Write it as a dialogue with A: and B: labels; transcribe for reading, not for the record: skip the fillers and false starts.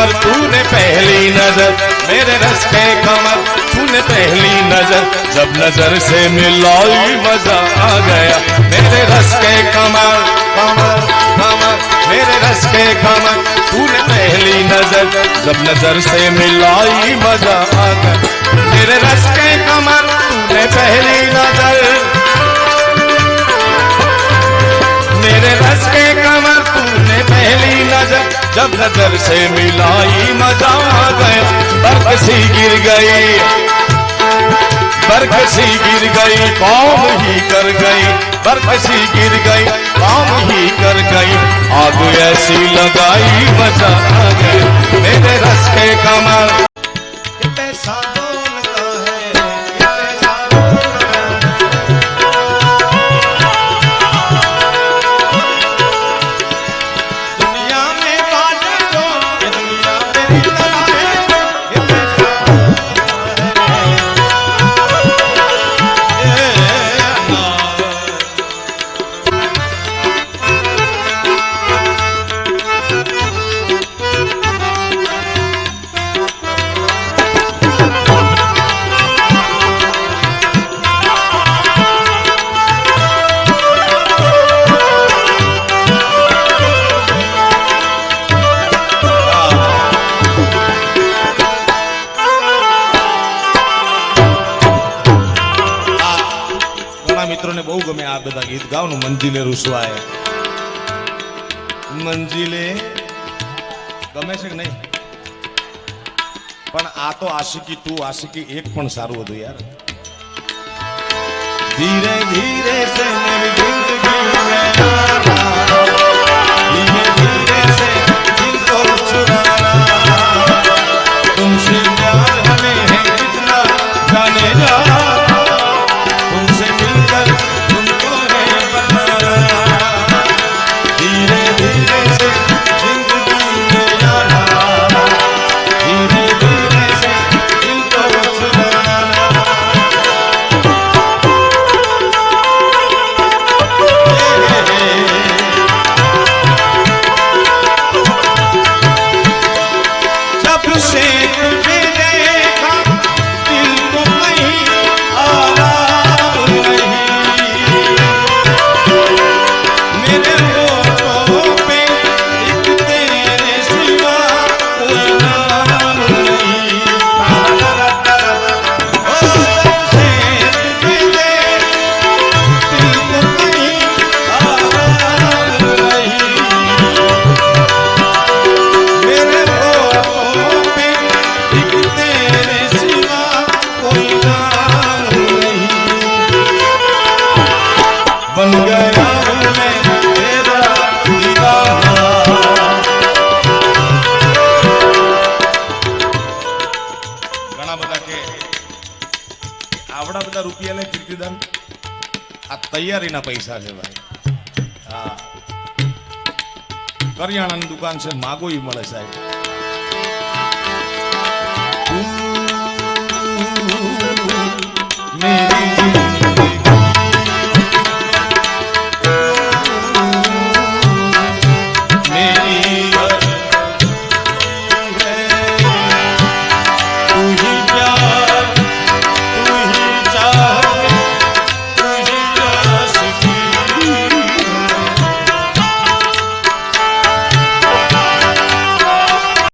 A: कमर तूने पहली नजर, मेरे रस के कमर तूने पहली नजर, जब नजर से मिलाई मजा आ गया। मेरे रस के कमर कमर कमर, मेरे रस के कमर तूने पहली नजर, जब नजर से मिलाई मजा आ गया। मेरे रस के कमर तूने पहली नजर, मेरे रस के कमर तूने पहली नजर, जब नजर से मिलाई मजा आ गया। बरकसी गिर गई, बरकसी गिर गई, कौम ही कर गई, बरकसी गिर गई, कौम ही कर गई। आग ऐसी लगाई मजा आ गया। मेरे रस के कमर મિત્રોને બહુ ગમે આ બધા ગીત ગાવાનું. મંજિલે રૂસવાય, મંજિલે ગમે છે કે નહીં? પણ આ તો આશિકી ટુ, આશિકી એક પણ સારું હતું યાર. ધીરે ધીરે સે મેરી જિંદગી મેં આના, ધીરે ધીરે સે દિલ को चुराना, तुमसे प्यार हमें है कितना जाने जा, तुमसे मिलकर तुमको है बनाना, धीरे धीरे से जिंदगी में आना, धीरे धीरे से दिल को चुराना। जब से तुझे देखा दिल को कहीं आराम नहीं, मेरे होठों पे एक तेरे सिवा कोई नाम नहीं। ओ जब से तुझे देखा दिल को कहीं आराम नहीं, मेरे होठों पे एक तेरे सिवा कोई नाम नहीं। बन गया हूँ मैं तेरा दीवाना। ઘણા બધા કે આવડા બધા રૂપિયા લે કીર્તિદાન, આ તૈયારીના પૈસા છે ભાઈ. હા, કરિયાણાની દુકાન છે, માગો ઈ મળે સાહેબ. मेरी